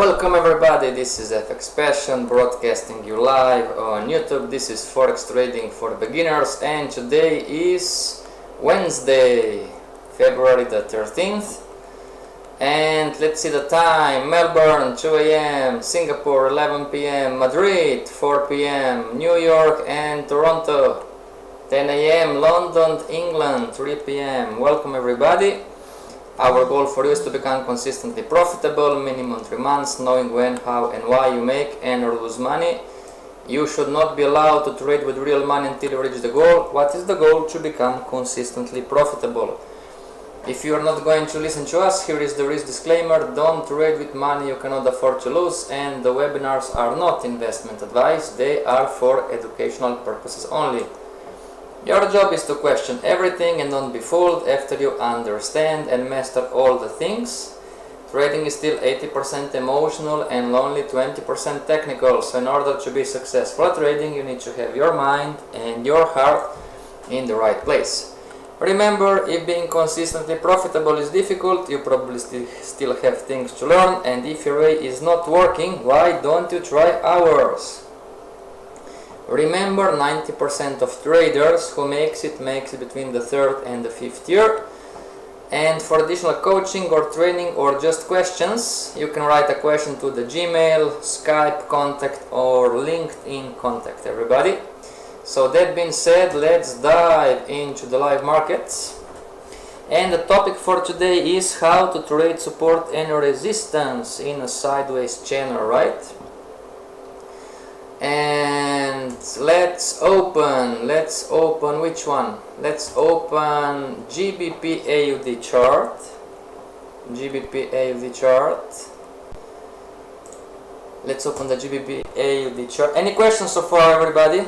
Welcome everybody, this is FXPassion broadcasting you live on YouTube. This is Forex Trading for Beginners and today is Wednesday, February the 13th. And let's see the time: Melbourne 2 AM, Singapore 11 PM, Madrid 4 PM, New York and Toronto 10 AM, London, England 3 PM. Welcome everybody. Our goal for you is to become consistently profitable, minimum 3 months, knowing when, how and why you make and or lose money. You should not be allowed to trade with real money until you reach the goal. What is the goal? To become consistently profitable. If you are not going to listen to us, here is the risk disclaimer: don't trade with money you cannot afford to lose, and the webinars are not investment advice, they are for educational purposes only. Your job is to question everything and don't be fooled after you understand and master all the things. Trading is still 80% emotional and only 20% technical, so in order to be successful at trading you need to have your mind and your heart in the right place. Remember, if being consistently profitable is difficult, you probably still have things to learn, and if your way is not working, why don't you try ours? Remember, 90% of traders who makes it between the 3rd and the 5th year. And for additional coaching or training or just questions, you can write a question to the Gmail, Skype contact or LinkedIn contact, everybody. So that being said, let's dive into the live markets. And the topic for today is how to trade support and resistance in a sideways channel, right? And let's open which one? Let's open GBP AUD chart. Let's open the GBP AUD chart. Any questions so far, everybody?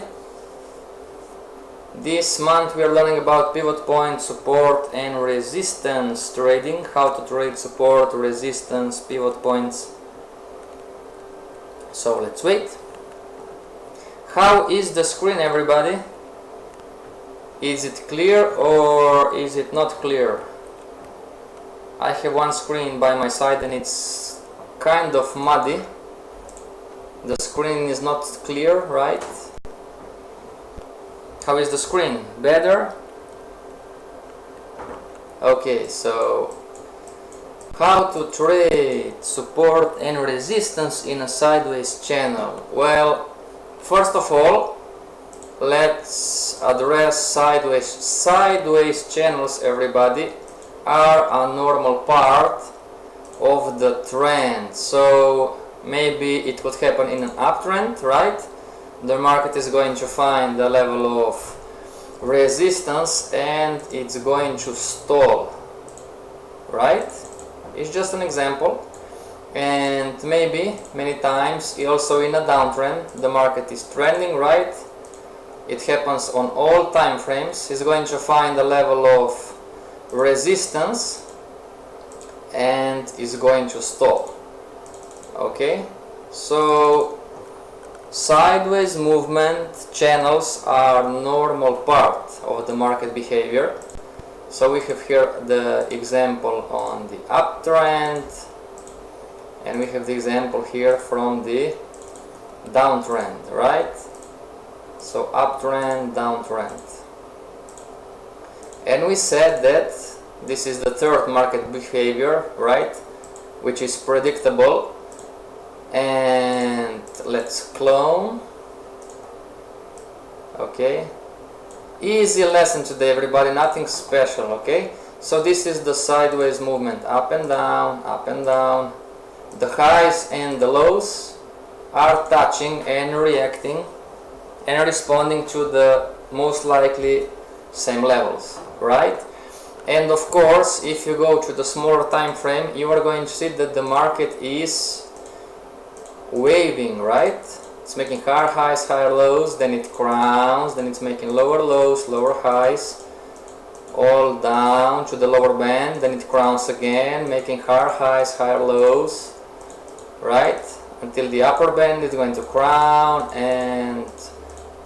This month we are learning about pivot point, support and resistance trading. How to trade support, resistance, pivot points. So let's wait. How is the screen, everybody? Is it clear or is it not clear? I have one screen by my side and it's kind of muddy. The screen is not clear, right? How is the screen? Better? Okay, so how to trade support and resistance in a sideways channel? Well, first of all, let's address sideways. Sideways channels, everybody, are a normal part of the trend. So maybe it could happen in an uptrend, right? The market is going to find the level of resistance and it's going to stall, right? It's just an example. And maybe many times also in a downtrend the market is trending, right? It happens on all time frames. It's going to find a level of resistance and is going to stop. Okay, so sideways movement channels are normal part of the market behavior. So we have here the example on the uptrend, and we have the example here from the downtrend, right? So uptrend, downtrend. And we said that this is the third market behavior, right? Which is predictable. And let's clone. Okay. Easy lesson today, everybody, nothing special, okay? So this is the sideways movement, up and down, up and down. The highs and the lows are touching and reacting and responding to the most likely same levels, right? And of course, if you go to the smaller time frame, you are going to see that the market is waving, right? It's making higher highs, higher lows, then it crowns, then it's making lower lows, lower highs, all down to the lower band, then it crowns again, making higher highs, higher lows, right, until the upper band is going to crown and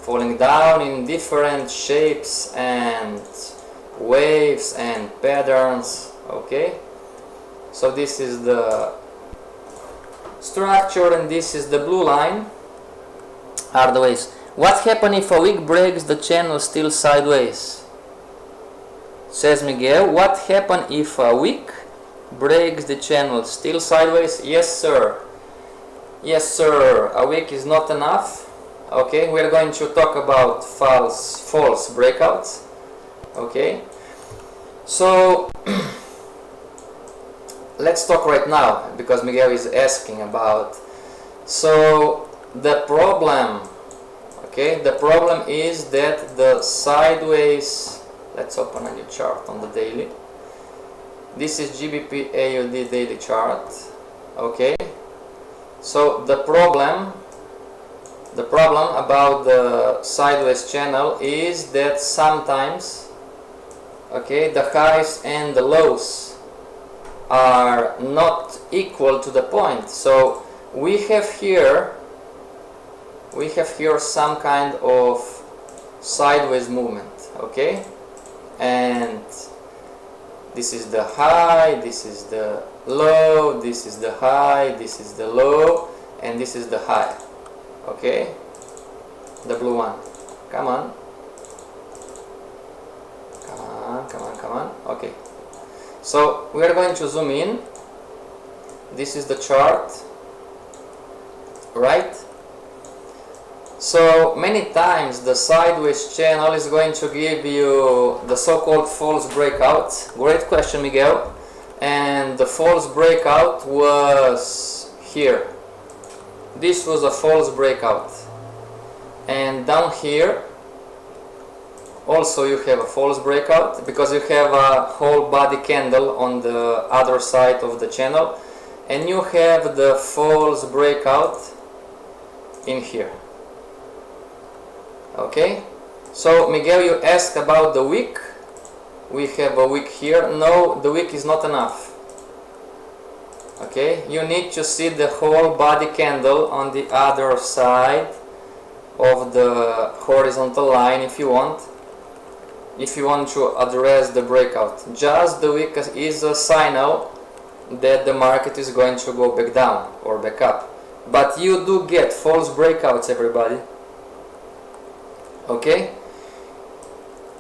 falling down in different shapes and waves and patterns. Okay, so this is the structure, and this is the blue line, are the ways. What happens if a wick breaks the channel still sideways? Says Miguel, what happens if a wick breaks the channel still sideways? Yes sir, yes sir, a wick is not enough. Okay, we're going to talk about false breakouts. Okay, so let's talk right now, because Miguel is asking about. So the problem, okay, the problem is that the sideways, let's open a new chart on the daily. This is GBP AUD daily chart. Okay, so the problem about the sideways channel is that sometimes, okay, the highs and the lows are not equal to the point. So we have here some kind of sideways movement, okay, and this is the high, this is the low, this is the high, this is the low, and this is the high. Okay, the blue one, come on, come on, come on, come on. Okay, so we are going to zoom in. This is the chart, right? So many times the sideways channel is going to give you the so-called false breakout. Great question, Miguel. And the false breakout was here. This was a false breakout, and down here also you have a false breakout, because you have a whole body candle on the other side of the channel, and you have the false breakout in here. Okay, so Miguel, you asked about the wick. We have a wick here. No, the wick is not enough. Okay, you need to see the whole body candle on the other side of the horizontal line if you want to address the breakout. Just the wick is a signal that the market is going to go back down or back up, but you do get false breakouts, everybody. Okay,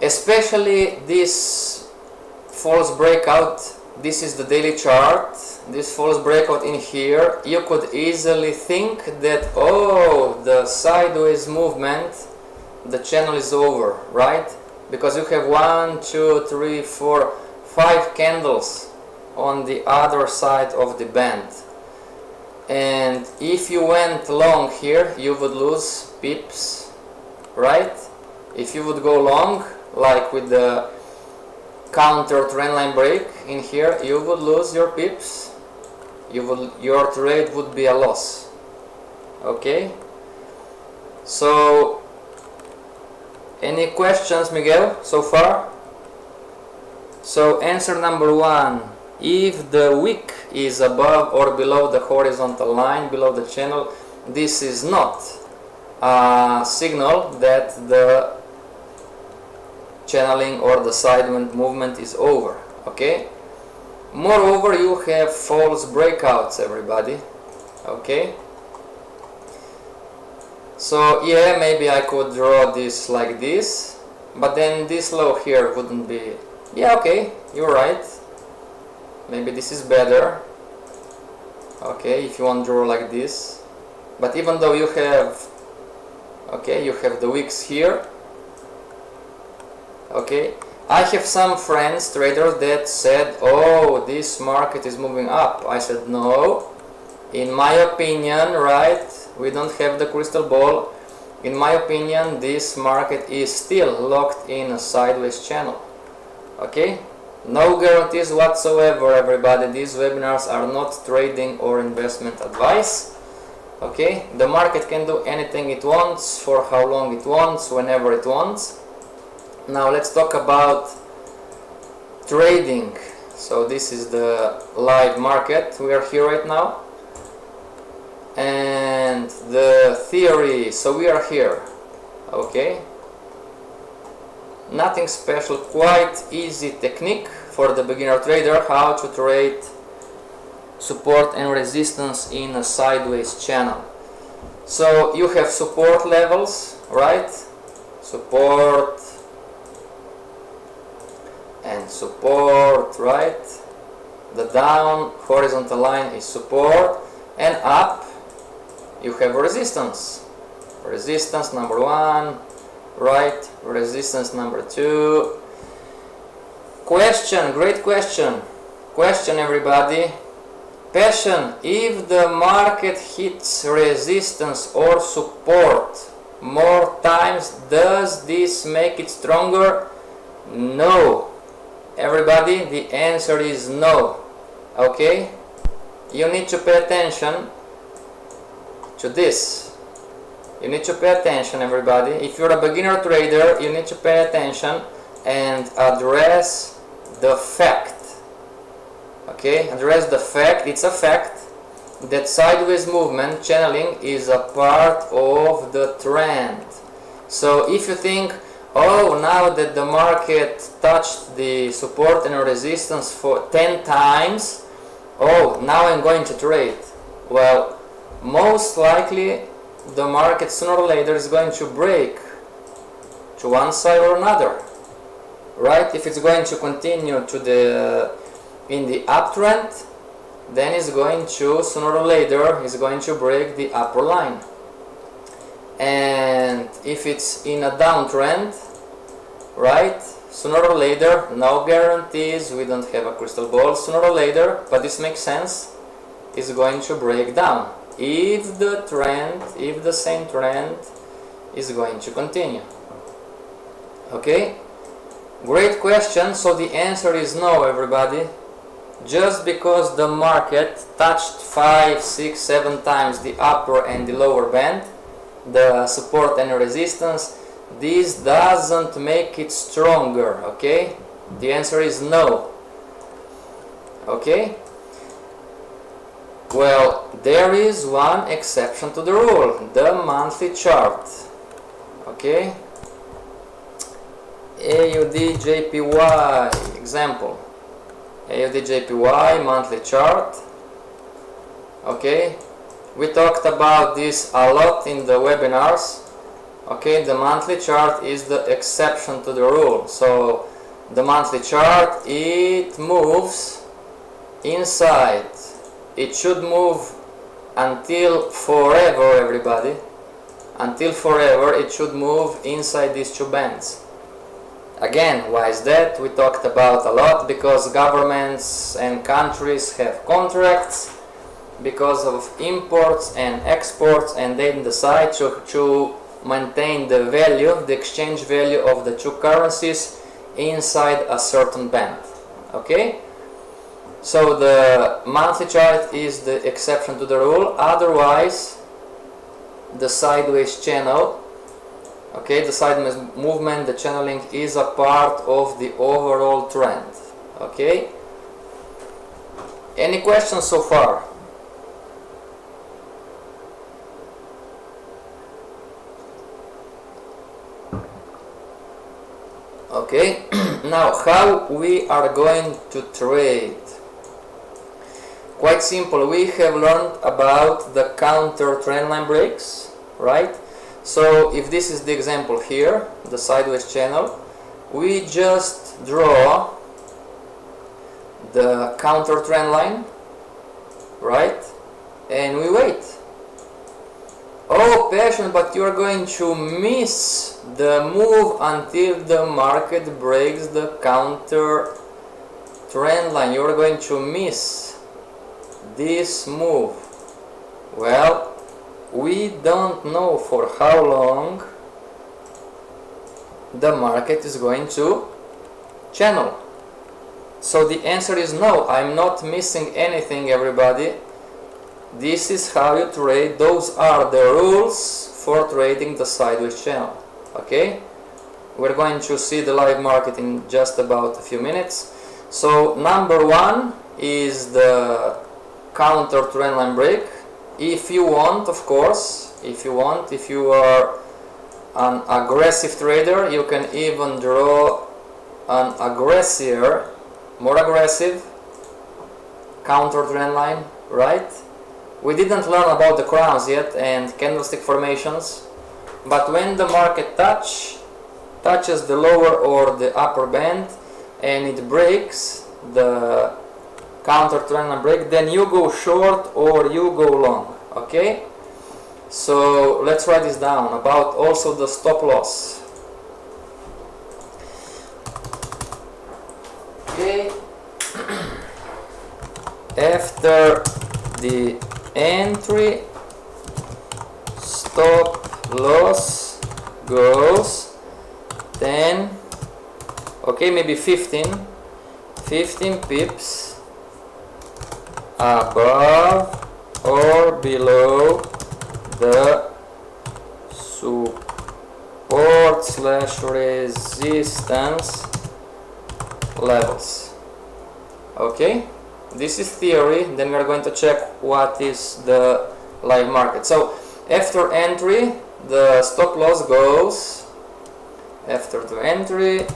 especially this false breakout. This is the daily chart. This false breakout in here, you could easily think that, oh, the sideways movement, the channel is over, right? Because you have 1, 2, 3, 4, 5 candles on the other side of the band, and if you went long here, you would lose pips, right? If you would go long, like with the counter trendline break in here, you would lose your pips. Your trade would be a loss. Okay, so any questions, Miguel, so far? So answer number 1, if the wick is above or below the horizontal line, below the channel, this is not a signal that the channeling or the sideways movement is over. Okay, moreover, you have false breakouts, everybody. Okay, so yeah, maybe I could draw this like this, but then this low here wouldn't be, yeah, okay, you're right, maybe this is better. Okay, if you want to draw like this, but even though you have, okay, you have the wicks here. Okay, I have some friends, traders, that said, oh, this market is moving up. I said, no, in my opinion, right, we don't have the crystal ball. In my opinion, this market is still locked in a sideways channel. Okay, no guarantees whatsoever, everybody. These webinars are not trading or investment advice. Okay, the market can do anything it wants, for how long it wants, whenever it wants. Now let's talk about trading. So this is the live market. We are here right now, and the theory. So we are here. Okay, nothing special, quite easy technique for the beginner trader, how to trade support and resistance in a sideways channel. So you have support levels, right? Support and support, right? The down horizontal line is support, and up you have resistance. Resistance number 1, right? Resistance number 2. Question, great question. Question, everybody. Passion, if the market hits resistance or support more times, does this make it stronger? No. Everybody, the answer is no. Okay? You need to pay attention to this. You need to pay attention, everybody. If you're a beginner trader, you need to pay attention and address the fact. Okay, address the fact, it's a fact that sideways movement channeling is a part of the trend. So if you think, oh, now that the market touched the support and resistance for 10 times, oh, now I'm going to trade. Well, most likely the market sooner or later is going to break to one side or another, right? If it's going to continue to the in the uptrend, then it's going to sooner or later is going to break the upper line. And if it's in a downtrend, right, sooner or later, no guarantees, we don't have a crystal ball, sooner or later, but this makes sense, is going to break down if the trend, if the same trend is going to continue. Okay, great question. So the answer is no, everybody. Just because the market touched 5, 6, 7 times the upper and the lower band, the support and resistance, this doesn't make it stronger. Okay, the answer is no. Okay, well, there is one exception to the rule, the monthly chart. Okay, AUD-JPY example. AUD-JPY monthly chart. Okay, we talked about this a lot in the webinars. Okay, the monthly chart is the exception to the rule. So the monthly chart, it moves inside. It should move until forever, everybody. Until forever it should move inside these two bands. Again, why is that? We talked about a lot, because governments and countries have contracts because of imports and exports, and they decide to maintain the value, the exchange value of the two currencies inside a certain band. Okay? So the monthly chart is the exception to the rule. Otherwise, the sideways channel, okay, the sideways movement, the channeling is a part of the overall trend. Okay? Any questions so far? Okay, now how we are going to trade? Quite simple. We have learned about the counter trendline breaks, right? So if this is the example here, the sideways channel, we just draw the counter trend line, right? And we wait. Oh, Passion, but you are going to miss the move until the market breaks the counter trend line. You are going to miss this move. Well, we don't know for how long the market is going to channel. So the answer is no. I'm not missing anything, everybody. This is how you trade. Those are the rules for trading the sideways channel. Okay, we're going to see the live market in just about a few minutes. So number one is the counter trendline break. If you want, of course, if you are an aggressive trader, you can even draw an more aggressive counter trend line, right? We didn't learn about the crowns yet and candlestick formations, but when the market touches the lower or the upper band and it breaks the counter trend line break, then you go short or you go long. Okay, so let's write this down about also the stop loss. Okay, after the entry, stop loss goes 10, okay, maybe 15 pips above or below the support/resistance levels. Okay, this is theory. Then we are going to check what is the live market. So after entry, the stop loss goes, after the entry,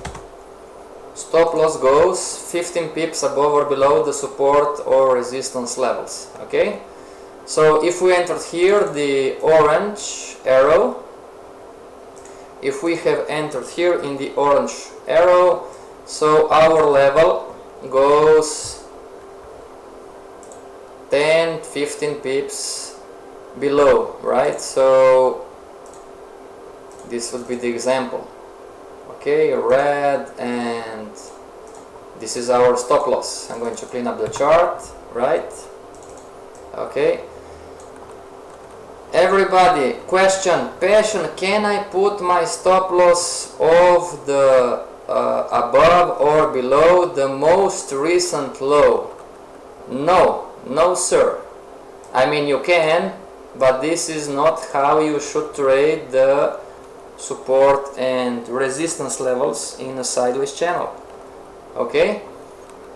stop loss goes 15 pips above or below the support or resistance levels. Okay, so if we entered here the orange arrow, if we have entered here in the orange arrow, so our level goes 10-15 pips below, right? So this would be the example. Okay, red, and this is our stop loss. I'm going to clean up the chart, right? Okay, everybody, question, Passion, can I put my stop loss of the above or below the most recent low? No, no sir. I mean, you can, but this is not how you should trade the support and resistance levels in a sideways channel. Okay,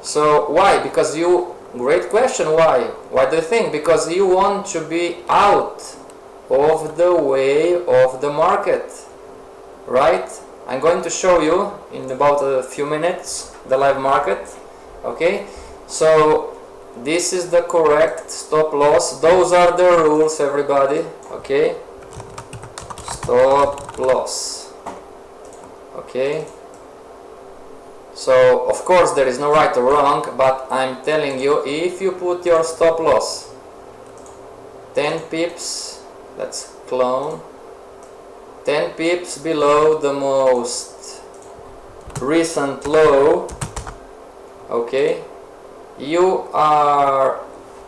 so why? Because you, great question, why do you think? Because you want to be out of the way of the market, right? I'm going to show you in about a few minutes the live market. Okay, so this is the correct stop loss. Those are the rules, everybody. Okay, stop loss. Okay, so of course there is no right or wrong, but I'm telling you, if you put your stop loss 10 pips, let's clone, 10 pips below the most recent low, okay, you are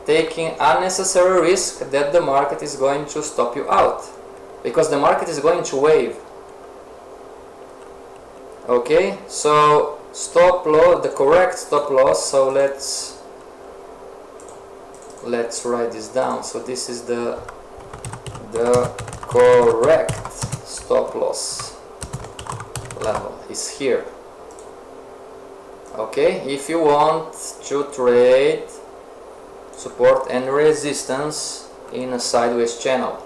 taking unnecessary risk that the market is going to stop you out, because the market is going to wave. Okay, so stop loss, the correct stop loss, so let's write this down. So this is the correct stop loss level is here. Okay, if you want to trade support and resistance in a sideways channel.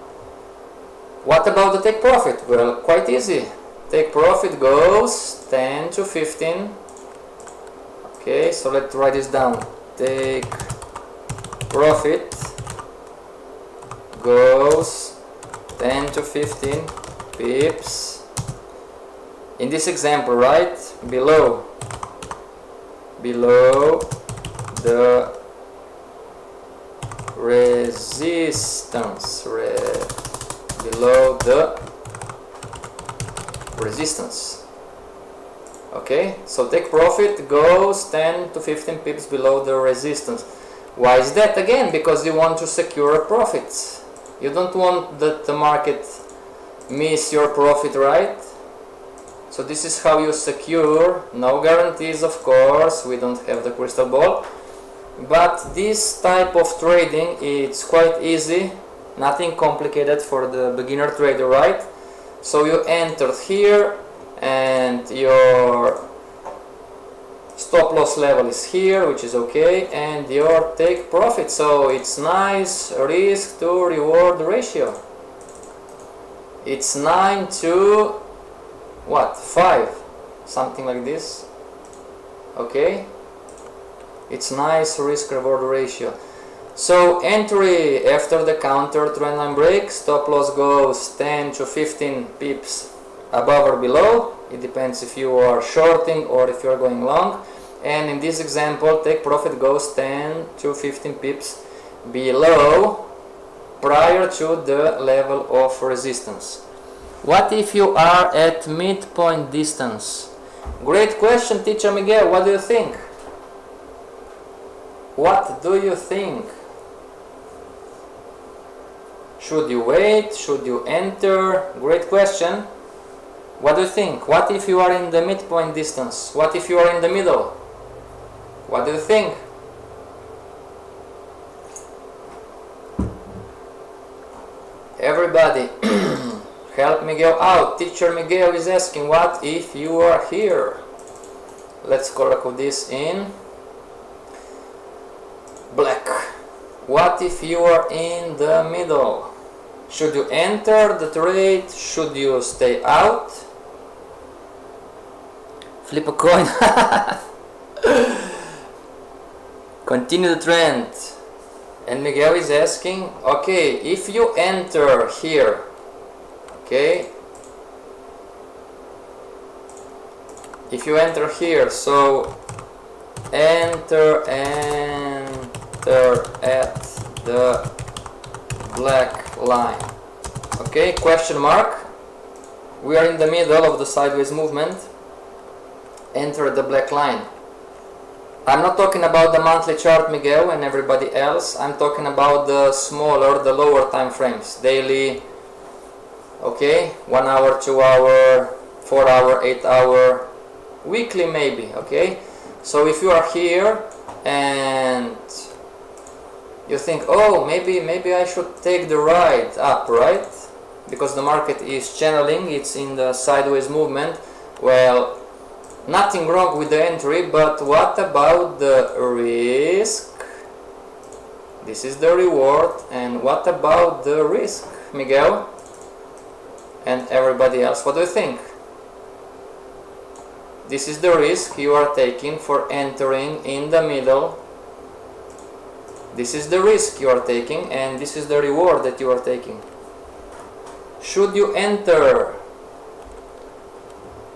What about the take profit? Well, quite easy. Take profit goes 10 to 15. Okay, so let's write this down. Take profit goes 10 to 15 pips. In this example, right? Below the resistance, below the resistance. Okay, so take profit goes 10 to 15 pips below the resistance. Why is that? Again, because you want to secure profits. You don't want that the market miss your profit, right? So this is how you secure. No guarantees, of course, we don't have the crystal ball, but this type of trading, it's quite easy, nothing complicated for the beginner trader, right? So you entered here and your stop loss level is here, which is okay, and your take profit, so it's nice risk to reward ratio. It's 9 to what, 5, something like this. Okay, It's nice risk reward ratio. So entry after the counter trendline break, stop loss goes 10 to 15 pips above or below. It depends if you are shorting or if you are going long. And in this example, take profit goes 10 to 15 pips below prior to the level of resistance. What if you are at midpoint distance? Great question, teacher Miguel. What do you think? What do you think? Should you wait? Should you enter? Great question. What do you think? What if you are in the midpoint distance? What if you are in the middle? What do you think? Everybody, help Miguel out. Teacher Miguel is asking, what if you are here? Let's correct this in black. What if you are in the middle? Should you enter the trade? Should you stay out? Flip a coin. Continue the trend. And Miguel is asking, okay, if you enter here, okay, if you enter here, so enter at the black line, okay, question mark, we are in the middle of the sideways movement, enter the black line. I'm not talking about the monthly chart, Miguel, and everybody else. I'm talking about the smaller, the lower time frames, daily, okay, 1 hour, 2 hour, 4 hour, 8 hour, weekly maybe, okay. So if you are here and you think, oh, maybe I should take the ride up, right? Because the market is channeling, it's in the sideways movement. Well, nothing wrong with the entry, but what about the risk? This is the reward, and what about the risk, Miguel? And everybody else, what do you think? This is the risk you are taking for entering in the middle. This is the risk you are taking, and this is the reward that you are taking. Should you enter?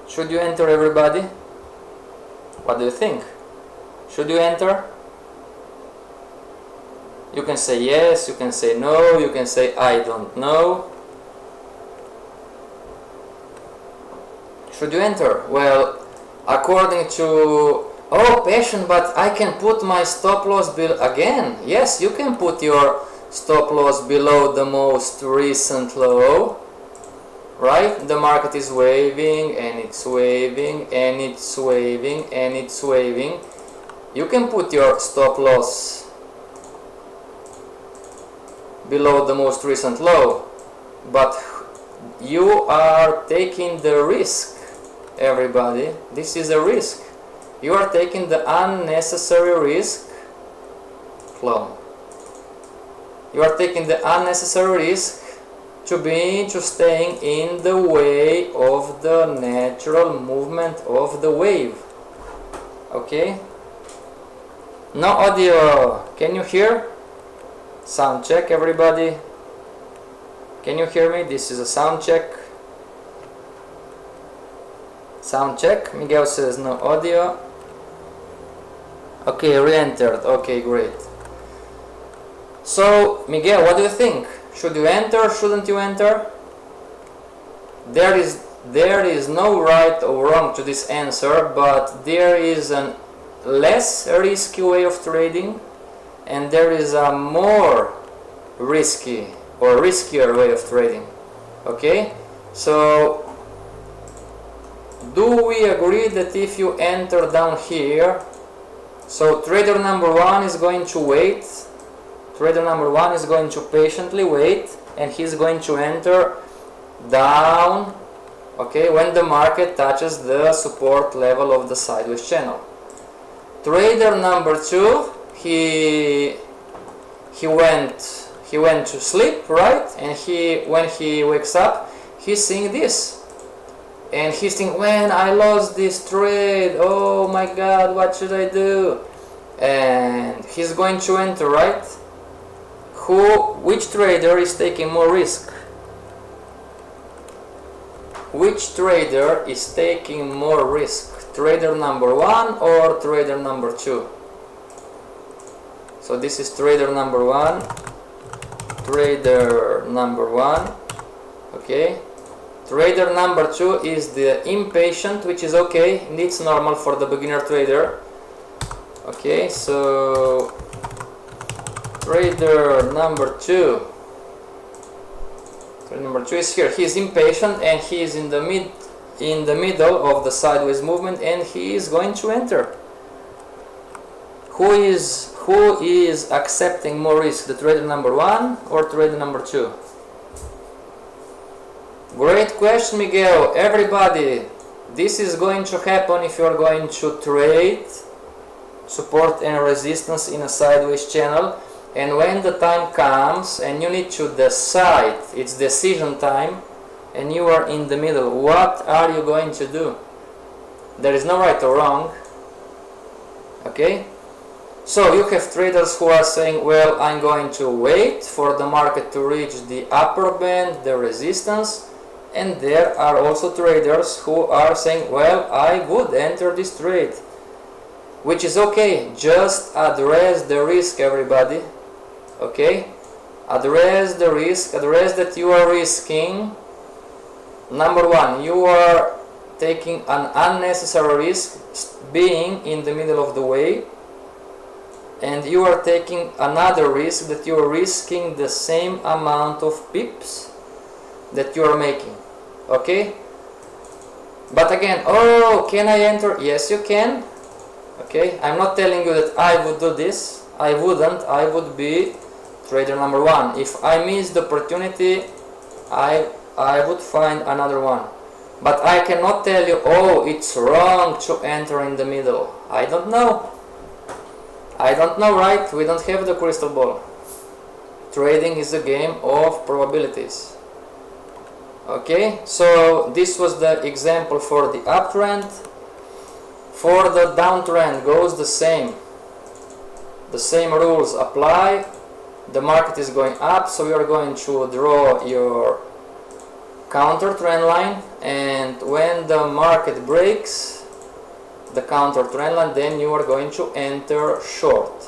Should you enter, everybody? What do you think? Should you enter? You can say yes, you can say no, you can say I don't know. Should you enter? Well, according to, oh, Passion, but I can put my stop loss bill again. Yes, you can put your stop loss below the most recent low. Right? The market is waving and it's waving and it's waving and it's waving. You can put your stop loss below the most recent low, but you are taking the risk, everybody. This is a risk. You are taking the unnecessary risk. Clone. You are taking the unnecessary risk to staying in the way of the natural movement of the wave. Okay? No audio. Can you hear? Sound check, everybody. Can you hear me? This is a sound check. Sound check. Miguel says no audio. Okay, re-entered. Okay, great. So, Miguel, what do you think? Should you enter? Shouldn't you enter? There is no right or wrong to this answer, but there is a less risky way of trading, and there is a more risky or riskier way of trading. Okay? So, do we agree that if you enter down here, so trader number one is going to wait? Trader number one is going to patiently wait, and he's going to enter down, okay, when the market touches the support level of the sideways channel. Trader number two, he went to sleep, right? And when he wakes up, he's seeing this, and he's thinking, when I lost this trade, oh my god, what should I do? and he's going to enter, right? Which trader is taking more risk? Which trader is taking more risk? Trader number 1 or trader number 2? So this is trader number 1, trader number 1, okay. Trader number 2 is the impatient, which is okay, and it's normal for the beginner trader. Okay, so trader number 2. Trader number 2 is here. He is impatient and he is in the middle of the sideways movement, and he is going to enter. Who is accepting more risk, the trader number 1 or trader number 2? Great question, Miguel. Everybody, this is going to happen if you are going to trade support and resistance in a sideways channel, and when the time comes and you need to decide, it's decision time, and you are in the middle, what are you going to do? There is no right or wrong. Okay, so you have traders who are saying, well, I'm going to wait for the market to reach the upper band, the resistance. And there are also traders who are saying, well, I would enter this trade, which is okay. Just address the risk, everybody. Okay, address the risk, address that you are risking. Number 1, you are taking an unnecessary risk being in the middle of the way, and you are taking another risk that you are risking the same amount of pips that you are making. Okay, but again, oh, can I enter? Yes, you can. Okay, I'm not telling you that I would do this. I wouldn't. I would be trader number 1. If I miss the opportunity, I would find another one. But I cannot tell you, oh, it's wrong to enter in the middle. I don't know. I don't know, right? We don't have the crystal ball. Trading is a game of probabilities. Okay, so this was the example for the uptrend. For the downtrend goes the same. The same rules apply. The market is going up, so you are going to draw your counter trend line, and when the market breaks the counter trend line, then you are going to enter short.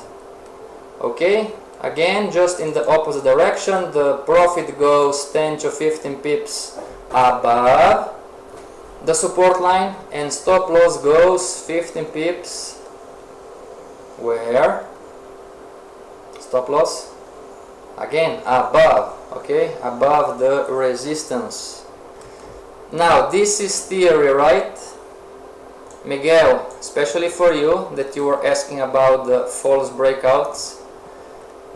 Okay, again, just in the opposite direction, the profit goes 10 to 15 pips above the support line, and stop loss goes 15 pips where? Stop loss again above, okay, above the resistance. Now this is theory, right, Miguel? Especially for you that you were asking about the false breakouts.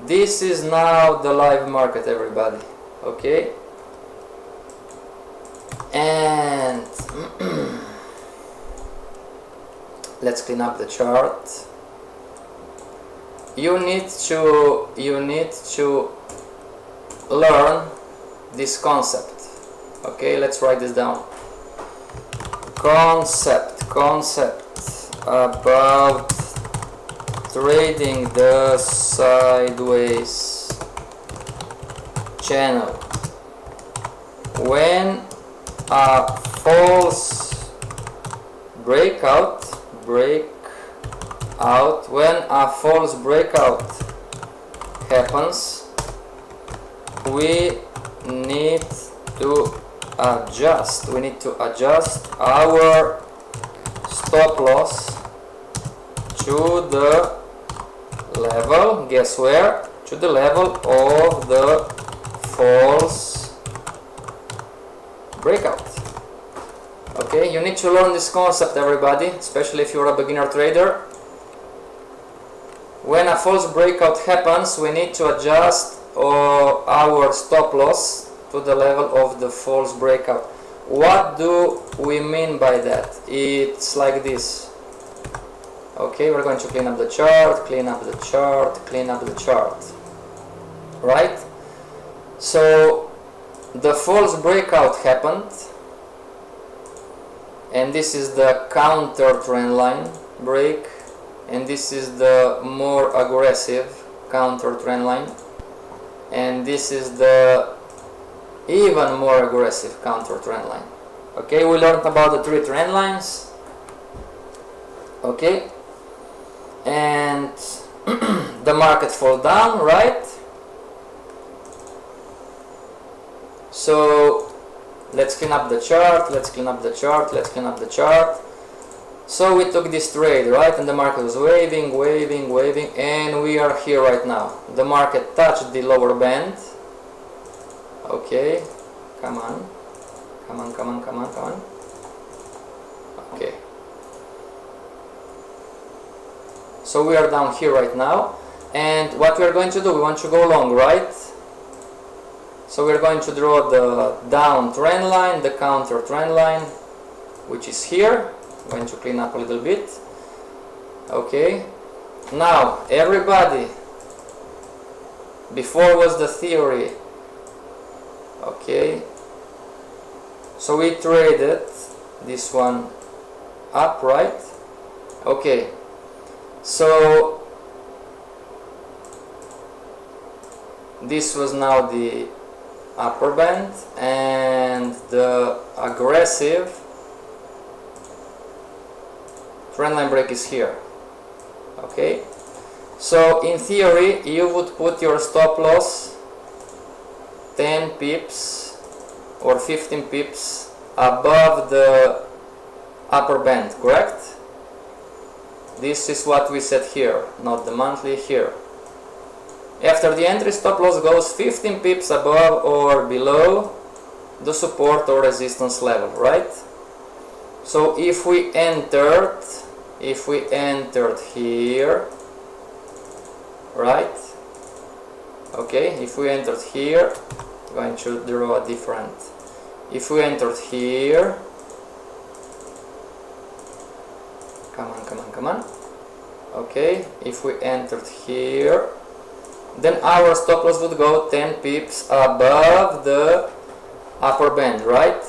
This is now the live market, everybody. Okay, and let's clean up the chart. You need to learn this concept. Okay, let's write this down. Concept about trading the sideways channel. When a false breakout, when a false breakout happens, we need to adjust. We need to adjust our stop loss to the level, guess where? To the level of the false breakout. Okay, you need to learn this concept, everybody, especially if you're a beginner trader. When a false breakout happens, we need to adjust our stop loss to the level of the false breakout. What do we mean by that? It's like this. Okay, we're going to clean up the chart, clean up the chart, clean up the chart. Right? So the false breakout happened, and this is the counter trend line break. and this is the more aggressive counter trend line, and this is the even more aggressive counter trend line. Okay, we learned about the three trend lines. Okay, and the market fall down, right? So let's clean up the chart, let's clean up the chart, let's clean up the chart. So we took this trade, right, and the market was waving, waving, waving, and we are here right now. The market touched the lower band. Okay, come on, come on, come on, come on, come on. Okay. So we are down here right now, and what we are going to do, we want to go long, right? So we are going to draw the down trend line, the counter trend line, which is here. I'm going to clean up a little bit. Okay, now everybody, before was the theory. Okay, so we traded this one up, right? Okay, so this was now the upper band, and the aggressive trend line break is here. Okay, so in theory you would put your stop loss 10 pips or 15 pips above the upper band, correct? This is what we said here, not the monthly, here. After the entry, stop loss goes 15 pips above or below the support or resistance level, right? So if we entered here, right? Okay, if we entered here, I'm going to draw a different. If we entered here, come on, come on, come on. Okay, if we entered here, then our stop loss would go 10 pips above the upper band, right?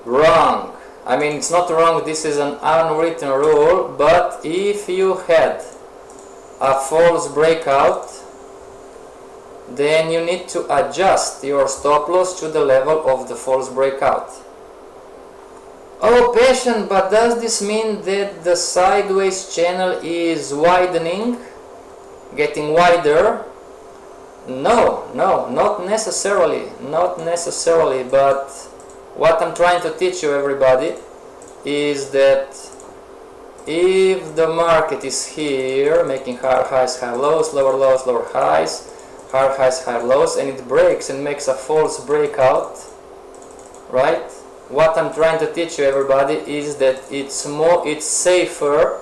Wrong. I mean, it's not wrong, this is an unwritten rule, but if you had a false breakout, then you need to adjust your stop loss to the level of the false breakout. Oh, Passion, but does this mean that the sideways channel is widening, getting wider? No, not necessarily, but what I'm trying to teach you, everybody, is that if the market is here making higher highs, higher lows, lower highs, higher highs, higher lows, and it breaks and makes a false breakout, right? What I'm trying to teach you, everybody, is that it's safer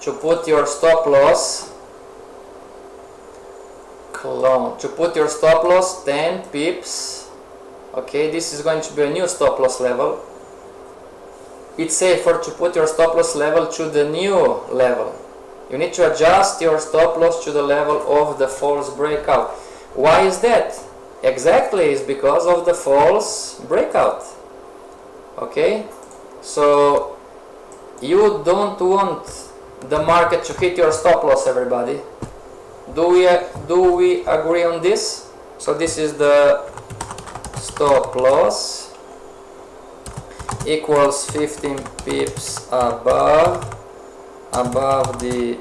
to put your stop loss 10 pips. Okay, this is going to be a new stop loss level. It's safer to put your stop loss level to the new level. You need to adjust your stop loss to the level of the false breakout. Why is that? Exactly, it's because of the false breakout. Okay, so you don't want the market to hit your stop loss, everybody. Do we agree on this? So this is the stop loss equals 15 pips above the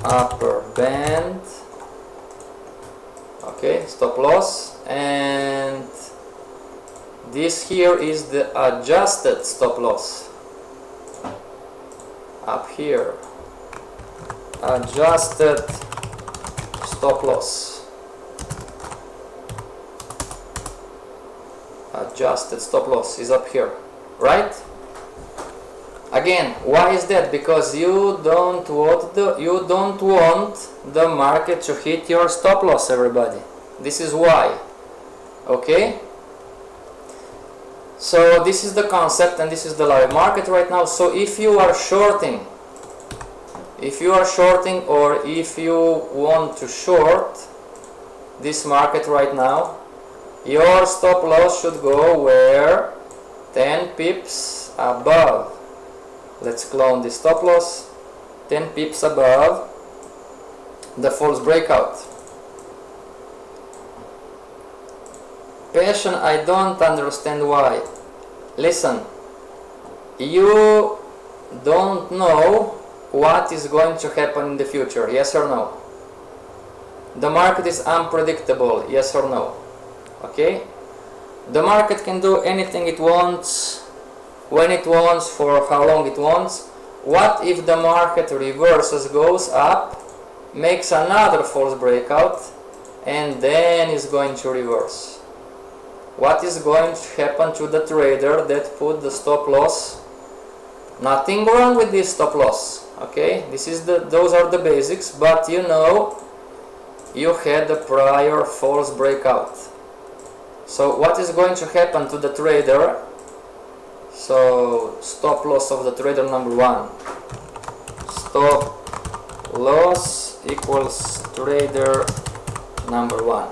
upper band. Okay, stop loss, and this here is the adjusted stop loss up here. Adjusted stop loss. Adjusted stop loss is up here, right? Again, why is that? Because you don't want the market to hit your stop loss, everybody. This is why. Okay? So this is the concept, and this is the live market right now. So if you are shorting, or if you want to short this market right now, your stop loss should go where? 10 pips above. Let's clone the stop loss. 10 pips above the false breakout. Passion, I don't understand why. Listen, you don't know what is going to happen in the future, yes or no? The market is unpredictable, yes or no? Okay? The market can do anything it wants, when it wants, for how long it wants. What if the market reverses, goes up, makes another false breakout, and then is going to reverse? What is going to happen to the trader that put the stop loss? Nothing wrong with this stop loss, okay? Those are the basics, but you know you had the prior false breakout. So what is going to happen to the trader? So stop loss of the trader number 1. Stop loss equals trader number 1.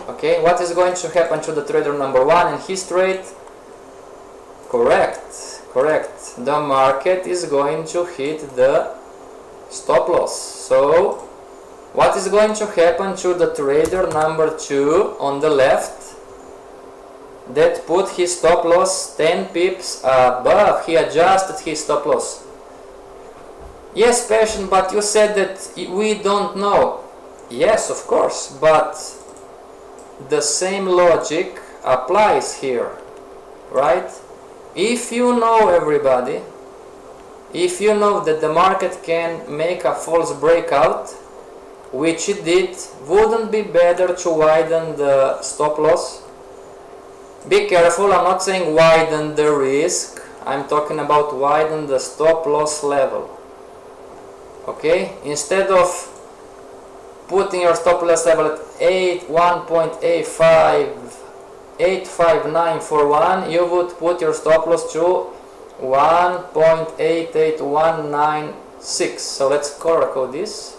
Okay, what is going to happen to the trader number 1 in his trade? Correct. The market is going to hit the stop loss. So what is going to happen to the trader number 2 on the left that put his stop loss 10 pips above? He adjusted his stop loss. Yes, Passion, but you said that we don't know. Yes, of course, but the same logic applies here, right? If you know, everybody, if you know that the market can make a false breakout, which it did, wouldn't be better to widen the stop loss? Be careful, I'm not saying widen the risk, I'm talking about widen the stop loss level. Okay, instead of putting your stop loss level at 1.85941, you would put your stop loss to 1.88196. So let's color code this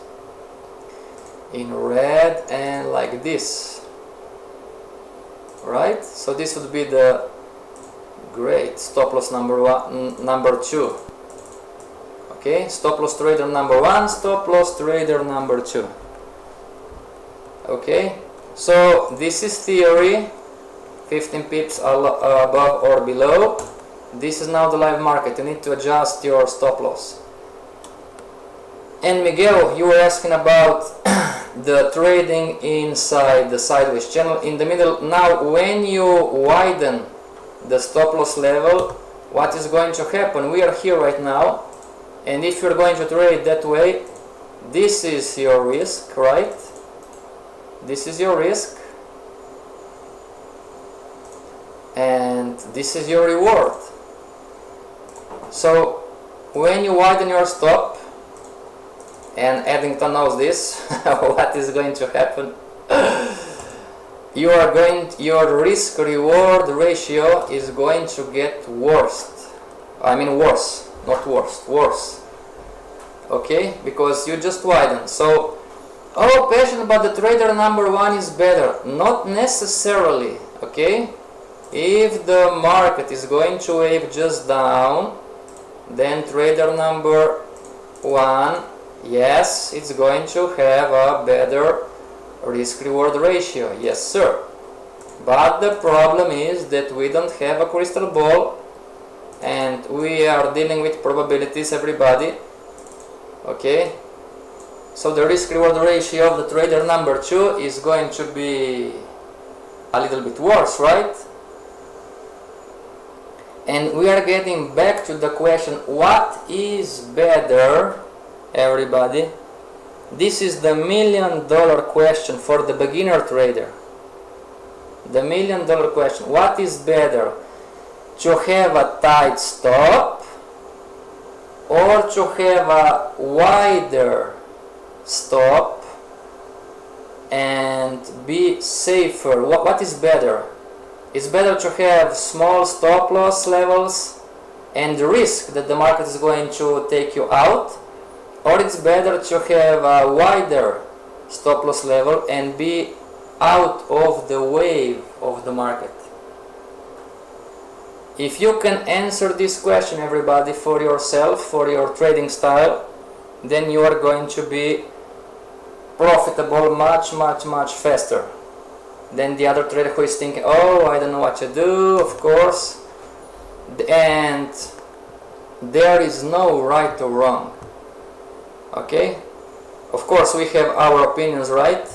in red and like this, right? So this would be the great stop loss number 2. Okay, stop loss trader number 1, stop loss trader number 2. Okay, so this is theory, 15 pips above or below. This is now the live market. You need to adjust your stop loss. And Miguel, you were asking about the trading inside the sideways channel in the middle. Now when you widen the stop loss level, what is going to happen? We are here right now, and if you're going to trade that way, this is your risk, right? This is your risk, and this is your reward. So when you widen your stop, and Eddington knows this, what is going to happen? Your risk reward ratio is going to get worse. I mean worse, not worst, worse. Okay, because you just widen. So, oh, Passion, but the trader number 1 is better. Not necessarily, okay? If the market is going to wave just down, then trader number 1, yes, it's going to have a better risk-reward ratio. Yes, sir. But the problem is that we don't have a crystal ball, and we are dealing with probabilities, everybody. Okay? So the risk-reward ratio of the trader number 2 is going to be a little bit worse, right? And we are getting back to the question, what is better, everybody? This is the $1 million question for the beginner trader. The $1 million question. What is better? To have a tight stop or to have a wider stop and be safer? What is better? It's better to have small stop loss levels and risk that the market is going to take you out, or it's better to have a wider stop loss level and be out of the wave of the market? If you can answer this question, everybody, for yourself, for your trading style, then you are going to be profitable much faster than the other trader who is thinking, oh, I don't know what to do, of course. And there is no right or wrong. Okay? Of course we have our opinions, right?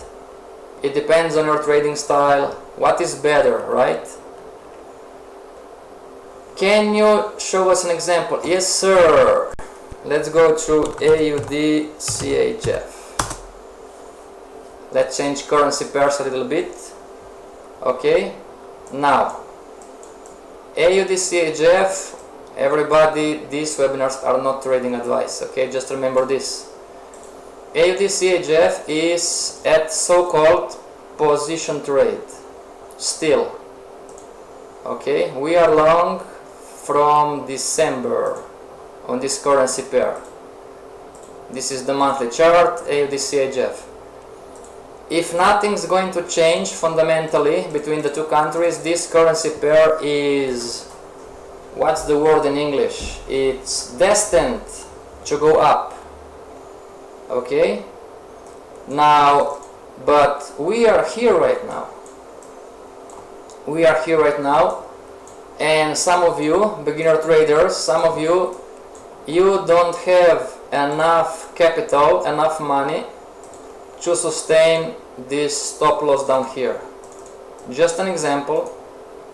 It depends on your trading style. What is better, right? Can you show us an example? Yes, sir. Let's go to AUD CHF. Let's change currency pairs a little bit. Okay. Now, AUD CHF. Everybody, these webinars are not trading advice. Okay, just remember this. AUD CHF is at so-called position trade. Still. Okay, we are long from December on this currency pair. This is the monthly chart, AUD CHF. If nothing's going to change fundamentally between the two countries, this currency pair is, what's the word in English? It's destined to go up. Okay? Now, but we are here right now. We are here right now, and some of you, beginner traders, some of you, you don't have enough capital, enough money to sustain this stop loss down here. Just an example.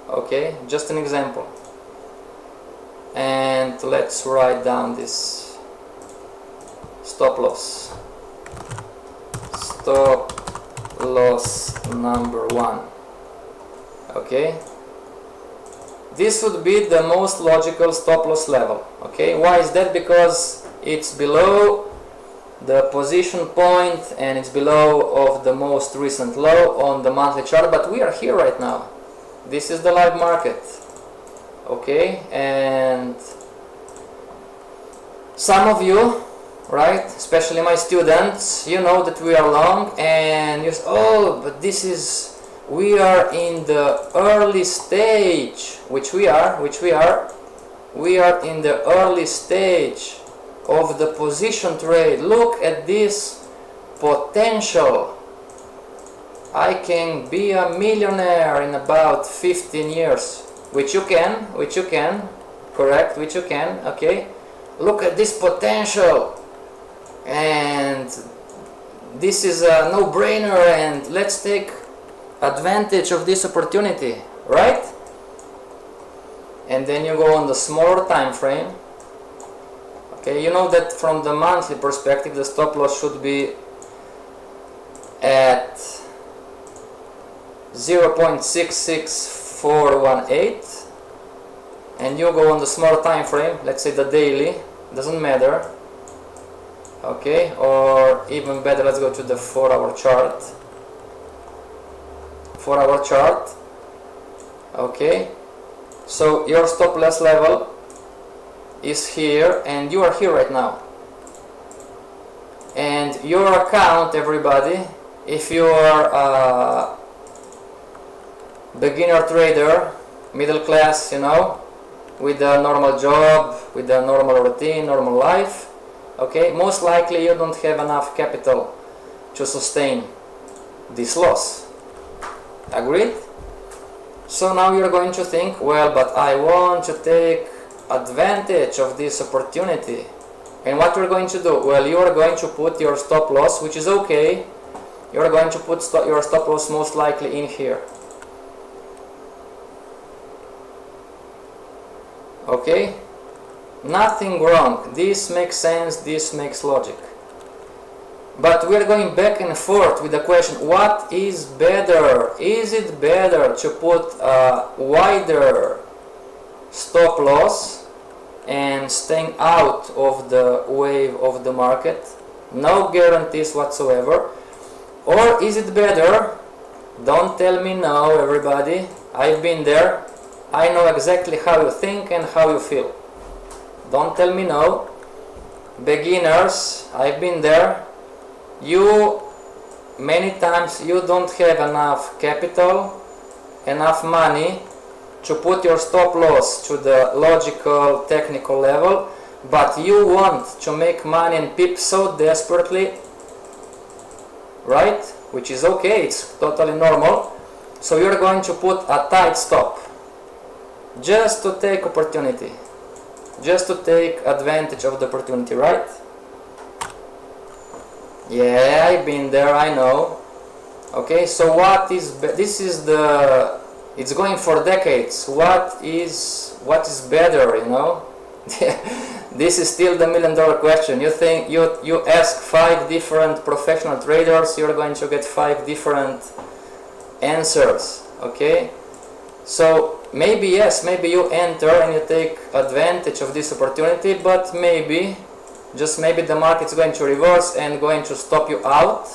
Okay, just an example. And let's write down this stop loss. Stop loss number 1. Okay, this would be the most logical stop loss level. Okay, why is that? Because it's below the position point and it's below of the most recent low on the monthly chart, but we are here right now. This is the live market. Okay, and some of you, right, especially my students, you know that we are long, and you say, oh, but this is, we are in the early stage, which we are in the early stage of the position trade. Look at this potential. I can be a millionaire in about 15 years, which you can, correct, which you can, okay? Look at this potential, and this is a no-brainer, and let's take advantage of this opportunity, right? And then you go on the smaller time frame. Okay, you know that from the monthly perspective the stop loss should be at 0.66418, and you go on the smaller time frame, let's say the daily, doesn't matter. Okay, or even better, let's go to the 4-hour chart. 4-hour chart. Okay, so your stop loss level is here, and you are here right now. And your account, everybody, if you are a beginner trader, middle class, you know, with a normal job, with a normal routine, normal life, okay, most likely you don't have enough capital to sustain this loss. Agreed? So now you're going to think, well, but I want to take advantage of this opportunity. And what you're going to do? Well, you are going to put your stop loss, which is okay. You're going to put your stop loss most likely in here. Okay? Nothing wrong. This makes sense, this makes logic. But we're going back and forth with the question, what is better? Is it better to put a wider stop loss and staying out of the wave of the market? No guarantees whatsoever. Or is it better? Don't tell me no, everybody. I've been there. I know exactly how you think and how you feel. Don't tell me no. Beginners, I've been there. You, many times, you don't have enough capital, enough money to put your stop loss to the logical, technical level, but you want to make money and pips so desperately, right? Which is okay, it's totally normal. So you're going to put a tight stop just to take opportunity, just to take advantage of the opportunity, right? Yeah, I've been there, I know. Okay, so what is this is the, it's going for decades. What is better, you know? This is still the $1,000,000 question. You think you ask 5 different professional traders, you're going to get 5 different answers. Okay, so maybe yes, maybe you enter and you take advantage of this opportunity, but maybe, just maybe, the market's going to reverse and going to stop you out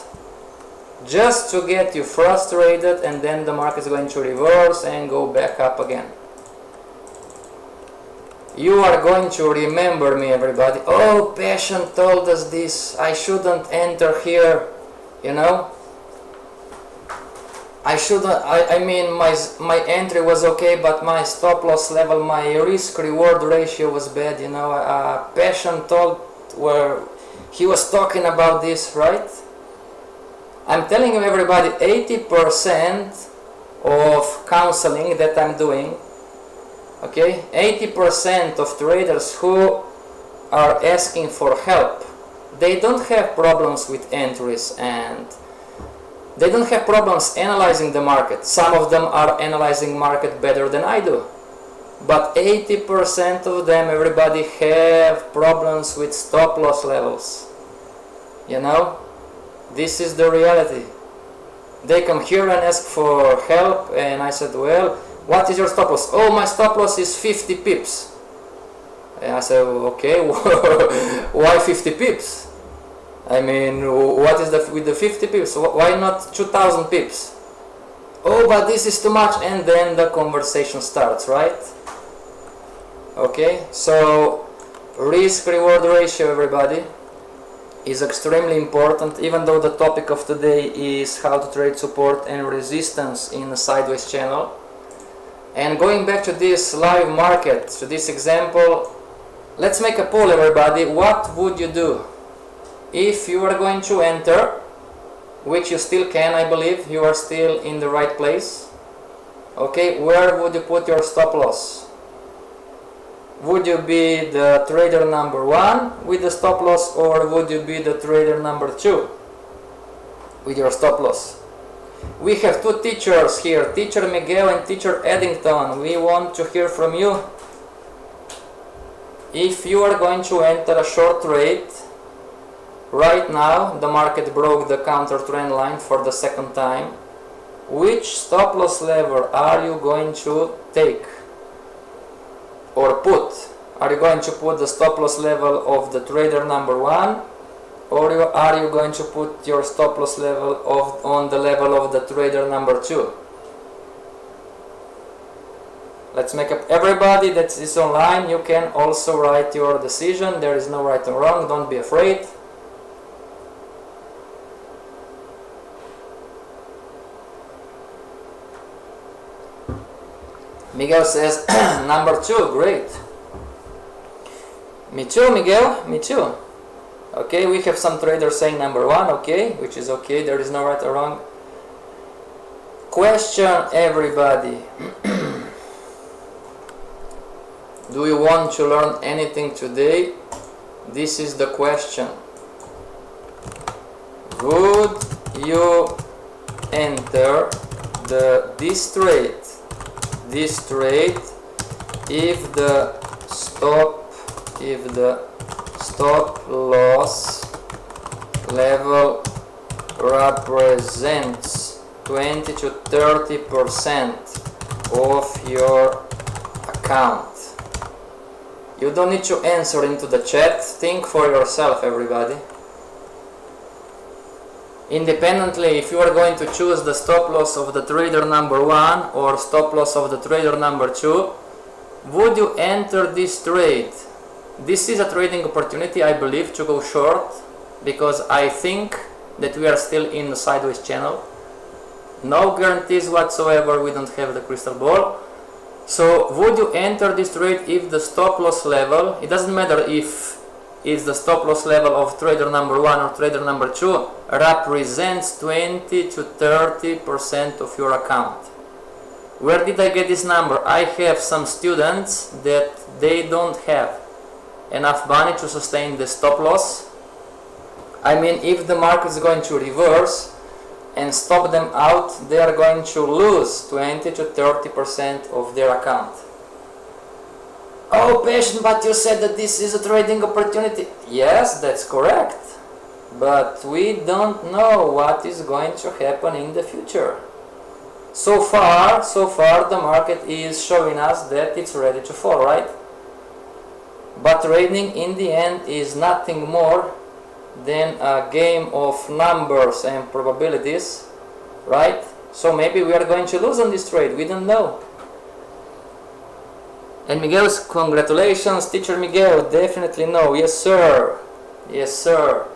just to get you frustrated, and then the market's going to reverse and go back up again. You are going to remember me, everybody. Oh, Passion told us this, I shouldn't enter here, you know. I shouldn't, I mean, my entry was okay, but my stop loss level, my risk reward ratio was bad, you know. Passion told, where he was talking about this, right? I'm telling you, everybody, 80% of counseling that I'm doing, okay, 80% of traders who are asking for help, they don't have problems with entries and they don't have problems analyzing the market. Some of them are analyzing market better than I do. But 80% of them, everybody, have problems with stop loss levels. You know, this is the reality. They come here and ask for help, and I said, well, what is your stop loss? Oh, my stop loss is 50 pips. And I said, okay, why 50 pips? I mean, what is with the 50 pips? Why not 2,000 pips? Oh, but this is too much, and then the conversation starts, right? Okay, so risk reward ratio, everybody, is extremely important, even though the topic of today is how to trade support and resistance in a sideways channel. And going back to this live market, to this example, let's make a poll, everybody. What would you do if you are going to enter, which you still can, I believe, you are still in the right place? Okay, where would you put your stop loss? Would you be the trader number 1 with the stop loss, or would you be the trader number 2 with your stop loss? We have 2 teachers here, Teacher Miguel and Teacher Eddington. We want to hear from you. If you are going to enter a short trade, right now the market broke the counter trend line for the 2nd time, which stop loss level are you going to take or put? Are you going to put the stop loss level of the trader number 1, or are you going to put your stop loss level on the level of the trader number 2? Let's make up. Everybody that is online, you can also write your decision. There is no right or wrong, don't be afraid. Miguel says number 2, great. Me too, Miguel, me too. Okay, we have some traders saying number 1, okay, which is okay, there is no right or wrong. Question, everybody. Do you want to learn anything today? This is the question. Would you enter this trade if the stop loss level represents 20 to 30% of your account? You don't need to answer into the chat. Think for yourself, everybody. Independently, if you are going to choose the stop loss of the trader number 1 or stop loss of the trader number 2, would you enter this trade? This is a trading opportunity, I believe, to go short, because I think that we are still in the sideways channel. No guarantees whatsoever, we don't have the crystal ball. So would you enter this trade if the stop loss level, it doesn't matter if it's the stop loss level of trader number 1 or trader number 2, represents 20 to 30% of your account. Where did I get this number? I have some students that they don't have enough money to sustain the stop loss. I mean, if the market is going to reverse and stop them out, they are going to lose 20 to 30% of their account. Oh, Passion, but you said that this is a trading opportunity. Yes, that's correct. But we don't know what is going to happen in the future. So far the market is showing us that it's ready to fall, right? But trading in the end is nothing more than a game of numbers and probabilities, right? So maybe we are going to lose on this trade, we don't know. And Miguel's, congratulations, teacher Miguel, definitely no. Yes sir, yes sir.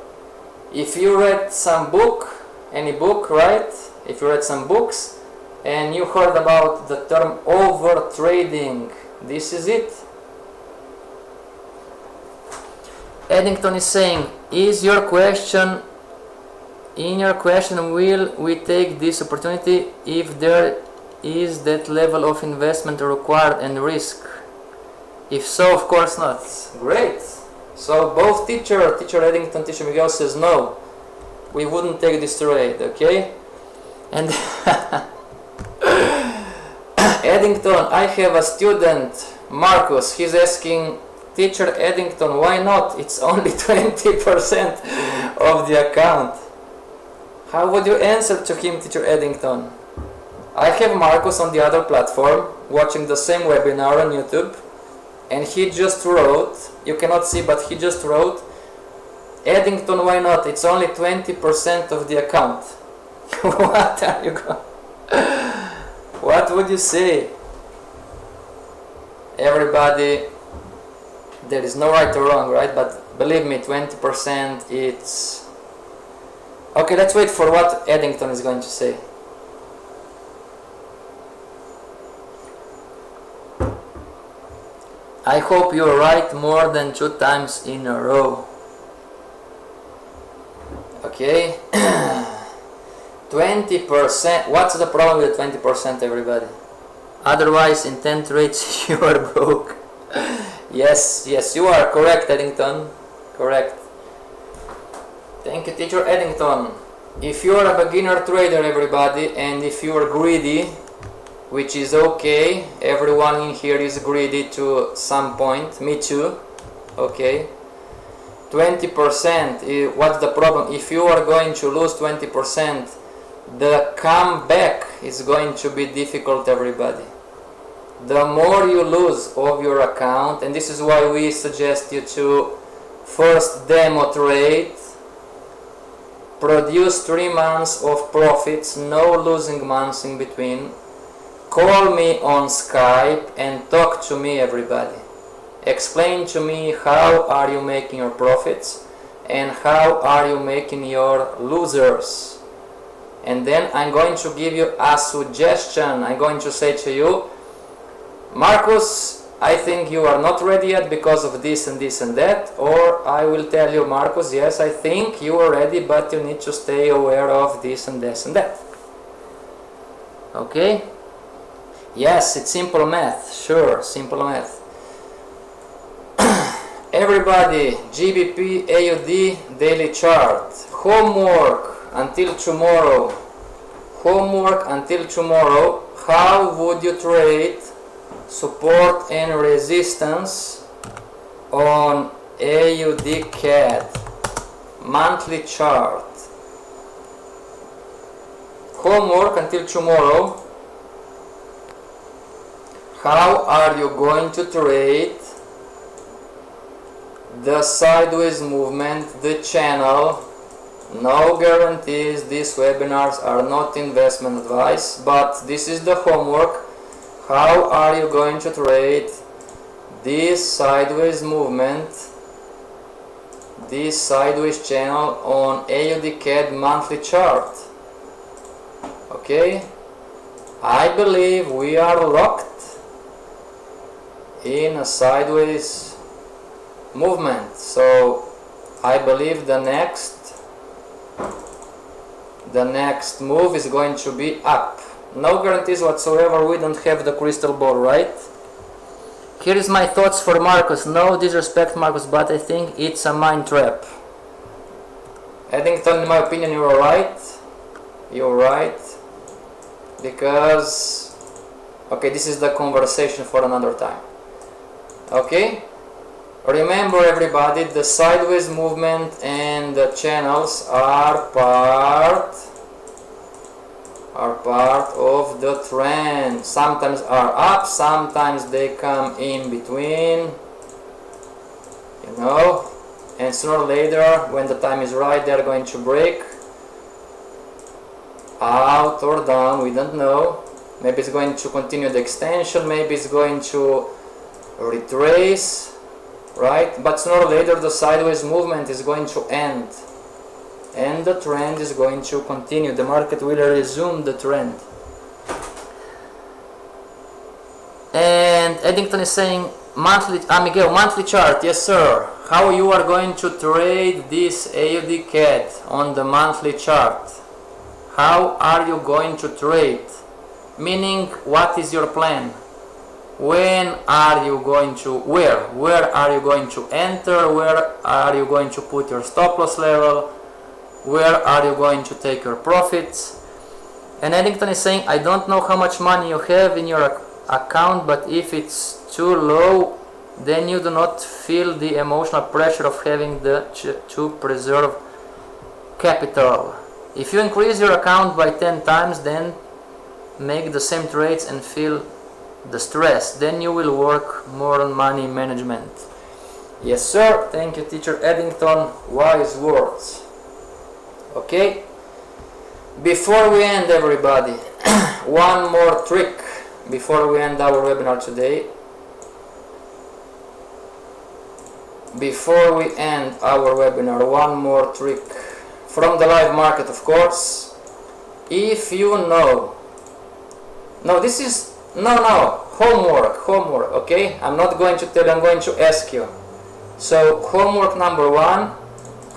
If you read some book, any book, right? If you read some books and you heard about the term over trading, this is it. Eddington is saying, is your question, in your question, will we take this opportunity if there is that level of investment required and risk? If so, of course not. Great. So both teacher Eddington, teacher Miguel says no, we wouldn't take this trade, okay? And Eddington, I have a student, Marcus, he's asking, teacher Eddington, why not? It's only 20% of the account. How would you answer to him, teacher Eddington? I have Marcus on the other platform watching the same webinar on YouTube, and he just wrote, you cannot see, but he just wrote, Eddington, why not? It's only 20% of the account. What are you going? What would you say? Everybody, there is no right or wrong, right? But believe me, 20% it's... Okay, let's wait for what Eddington is going to say. I hope you're right more than 2 times in a row. Okay. 20%. What's the problem with 20%, everybody? Otherwise, in 10 trades, you are broke. Yes, you are correct, Eddington. Correct. Thank you, teacher Eddington. If you are a beginner trader, everybody, and if you are greedy, which is okay, everyone in here is greedy to some point, me too, okay, 20%, what's the problem? If you are going to lose 20%, the comeback is going to be difficult, everybody. The more you lose of your account, and this is why we suggest you to first demo trade, produce 3 months of profits, no losing months in between, call me on Skype and talk to me, everybody. Explain to me how are you making your profits and how are you making your losers. And then I'm going to give you a suggestion. I'm going to say to you, Marcus, I think you are not ready yet because of this and this and that. Or I will tell you, Marcus, yes, I think you are ready, but you need to stay aware of this and this and that. Okay? Yes, it's simple math. Sure, simple math. Everybody, GBP AUD daily chart. Homework until tomorrow. Homework until tomorrow. How would you trade support and resistance on AUD CAD monthly chart? Homework until tomorrow. How are you going to trade the sideways movement, the channel? No guarantees, these webinars are not investment advice, but this is the homework. How are you going to trade this sideways movement, this sideways channel on AUD CAD monthly chart? Okay, I believe we are locked. in a sideways movement. So I believe the next move is going to be up. No guarantees whatsoever, we don't have the crystal ball, right? Here is my thoughts for Marcus. No disrespect, Marcus, but I think it's a mind trap. Eddington, in my opinion, you're right. You're right. Because, okay, this is the conversation for another time. Okay? Remember, everybody, the sideways movement and the channels are part of the trend. Sometimes are up, sometimes they come in between, you know, and sooner or later, when the time is right, they are going to break out or down, we don't know. Maybe it's going to continue the extension, maybe it's going to retrace, right? But sooner or later the sideways movement is going to end and the trend is going to continue. The market will resume the trend. And Eddington is saying monthly, Miguel, monthly chart. Yes sir. How you are going to trade this AUD CAD on the monthly chart? How are you going to trade? Meaning, what is your plan? When are you going to, where are you going to enter? Where are you going to put your stop loss level? Where are you going to take your profits? And Eddington is saying, I don't know how much money you have in your account, but if it's too low, then you do not feel the emotional pressure of having to preserve capital. If you increase your account by 10 times, then make the same trades and feel the stress. Then you will work more on money management. Yes sir, thank you teacher Eddington, wise words. Okay, before we end everybody, one more trick before we end our webinar today. Before we end our webinar, one more trick from the live market, of course. If you know, homework, okay? I'm not going to tell you, I'm going to ask you. So homework number one,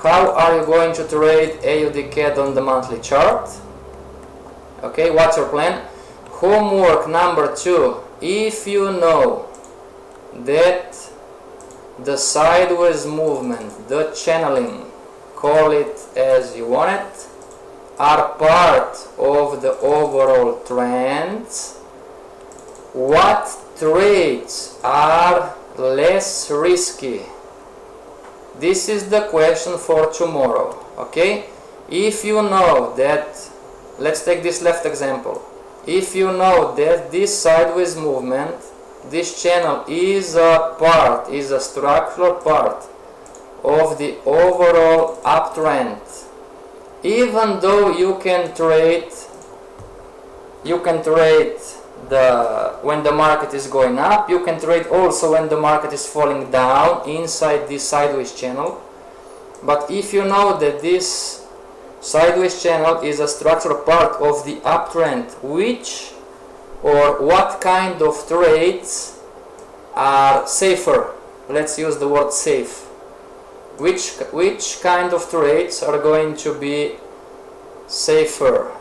how are you going to trade AUD CAD on the monthly chart? Okay, what's your plan? Homework number two, if you know that the sideways movement, the channeling, call it as you want it, are part of the overall trends, what trades are less risky? This is the question for tomorrow, okay? If you know that, let's take this left example. If you know that this sideways movement, this channel is a structural part of the overall uptrend, even though you can trade when the market is going up, you can trade also when the market is falling down inside this sideways channel. But if you know that this sideways channel is a structural part of the uptrend, what kind of trades are safer? Let's use the word safe. Which kind of trades are going to be safer?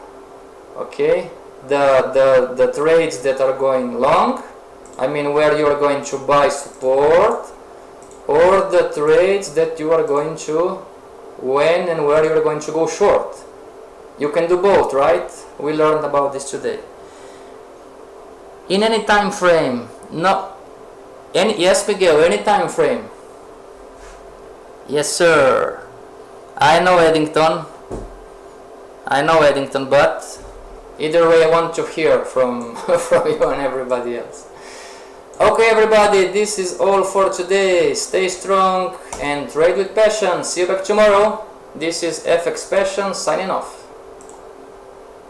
Okay, the trades that are going long, I mean where you are going to buy support, or the trades that you are going to, when and where you are going to go short. You can do both, right? We learned about this today. In any time frame, yes Miguel, any time frame. Yes sir, I know Eddington, but either way I want to hear from you and everybody else. Okay everybody, this is all for today. Stay strong and trade with passion. See you back tomorrow. This is FXPassion signing off.